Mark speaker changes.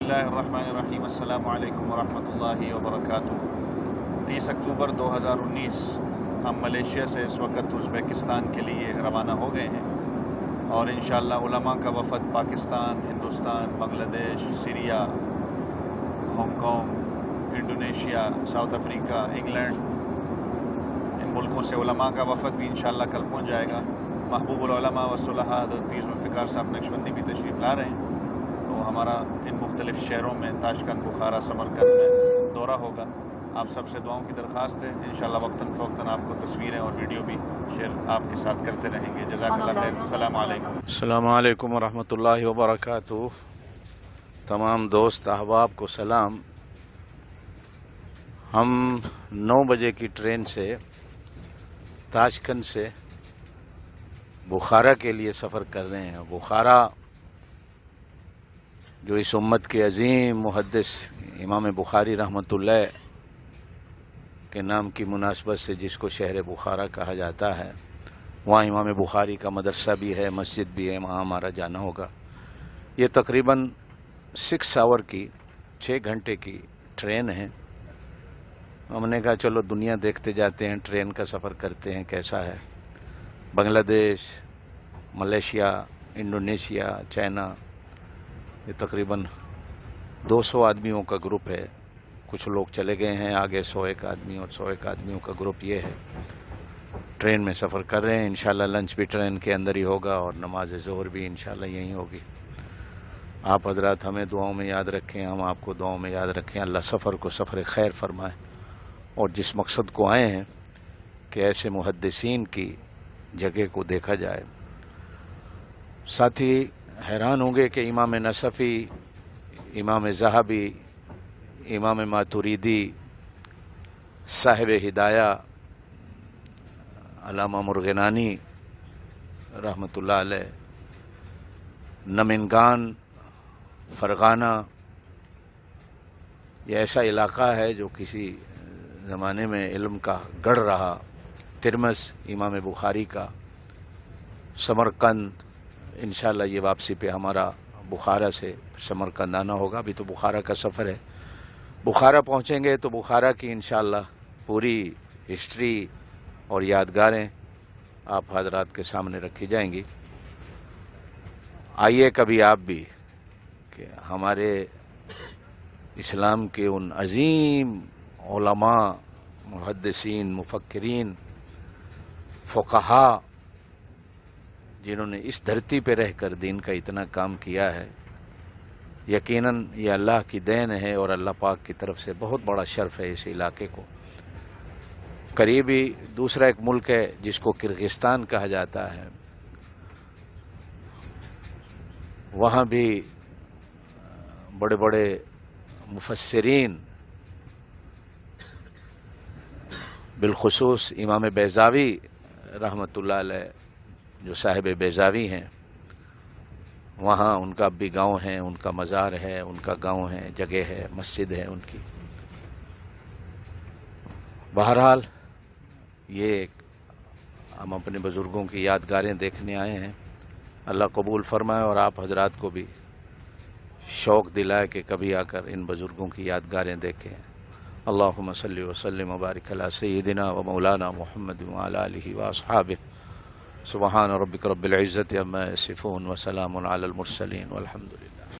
Speaker 1: اللہ الرحمن الرحیم۔ السلام علیکم ورحمۃ اللہ وبرکاتہ۔ 30 اکتوبر 2019 ہم ملیشیا سے اس وقت ازبیکستان کے لیے روانہ ہو گئے ہیں، اور انشاءاللہ علماء کا وفد Pakistan, Hindustan, Bangladesh, Syria, Hong Kong, Indonesia, South Africa, England, ان ملکوں سے علماء کا وفد بھی انشاءاللہ کل پہنچ جائے گا۔ محبوب العلماء والصلحاء حضرت پیر ذوالفقار صاحب نقشبندی بھی تشریف لا رہے ہیں، تو ہمارا ان مختلف شہروں میں تاشقند، بخارا، سمرقند میں دورہ ہوگا۔ آپ سب سے دعاؤں کی درخواست ہے، انشاءاللہ وقتاً فوقتاً آپ کو تصویریں اور ویڈیو بھی شیئر آپ کے ساتھ کرتے رہیں گے۔ جزاک اللہ خیر۔ السلام علیکم۔
Speaker 2: السلام علیکم ورحمۃ اللہ وبرکاتہ۔ تمام دوست احباب کو سلام۔ ہم 9 بجے کی ٹرین سے تاشقند سے بخارا کے لیے سفر کر رہے ہیں۔ بخارا جو اس امت کے عظیم محدث امام بخاری رحمۃ اللہ کے نام کی مناسبت سے جس کو شہر بخارا کہا جاتا ہے، وہاں امام بخاری کا مدرسہ بھی ہے، مسجد بھی ہے، وہاں ہمارا جانا ہوگا۔ یہ تقریباً 6 آور کی 6 گھنٹے کی ٹرین ہے۔ ہم نے کہا چلو دنیا دیکھتے جاتے ہیں، ٹرین کا سفر کرتے ہیں کیسا ہے۔ بنگلہ دیش، ملیشیا، انڈونیشیا، چائنا، یہ تقریباً 200 آدمیوں کا گروپ ہے۔ کچھ لوگ چلے گئے ہیں آگے، 101 آدمی اور 101 آدمیوں کا گروپ یہ ہے۔ ٹرین میں سفر کر رہے ہیں، انشاءاللہ لنچ بھی ٹرین کے اندر ہی ہوگا اور نماز ظہر بھی انشاءاللہ یہیں ہوگی۔ آپ حضرات ہمیں دعاؤں میں یاد رکھیں، ہم آپ کو دعاؤں میں یاد رکھیں۔ اللہ سفر کو سفر خیر فرمائے، اور جس مقصد کو آئے ہیں کہ ایسے محدثین کی جگہ کو دیکھا جائے۔ ساتھی حیران ہوں گے کہ امام نصفی، امام ذہبی، امام ماتوریدی، صاحب ہدایہ علامہ مرغنانی رحمۃ اللہ علیہ، نمنگان، فرغانہ، یہ ایسا علاقہ ہے جو کسی زمانے میں علم کا گڑھ رہا۔ ترمذ امام بخاری کا، سمرقند، انشاءاللہ یہ واپسی پہ ہمارا بخارا سے سمرقند آنا ہوگا۔ ابھی تو بخارا کا سفر ہے۔ بخارا پہنچیں گے تو بخارا کی انشاءاللہ پوری ہسٹری اور یادگاریں آپ حضرات کے سامنے رکھی جائیں گی۔ آئیے کبھی آپ بھی کہ ہمارے اسلام کے ان عظیم علماء، محدثین، مفکرین، فقہا جنہوں نے اس دھرتی پہ رہ کر دین کا اتنا کام کیا ہے، یقیناً یہ اللہ کی دین ہے اور اللہ پاک کی طرف سے بہت بڑا شرف ہے اس علاقے کو۔ قریبی دوسرا ایک ملک ہے جس کو کرغزستان کہا جاتا ہے، وہاں بھی بڑے بڑے مفسرین، بالخصوص امام بیضاوی رحمۃ اللہ علیہ جو صاحب بیضاوی ہیں، وہاں ان کا بھی گاؤں ہے، ان کا مزار ہے، ان کا گاؤں ہے، جگہ ہے، مسجد ہے ان کی۔ بہرحال یہ ہم اپنے بزرگوں کی یادگاریں دیکھنے آئے ہیں۔ اللہ قبول فرمائے اور آپ حضرات کو بھی شوق دلائے کہ کبھی آ کر ان بزرگوں کی یادگاریں دیکھیں۔ اللہم صلی وسلم وبارک علی سیدنا و مولانا محمد وعلی آلہ واصحابہ۔ سبحان ربک رب العزت عما یصفون وسلام علی المرسلین والحمد للہ۔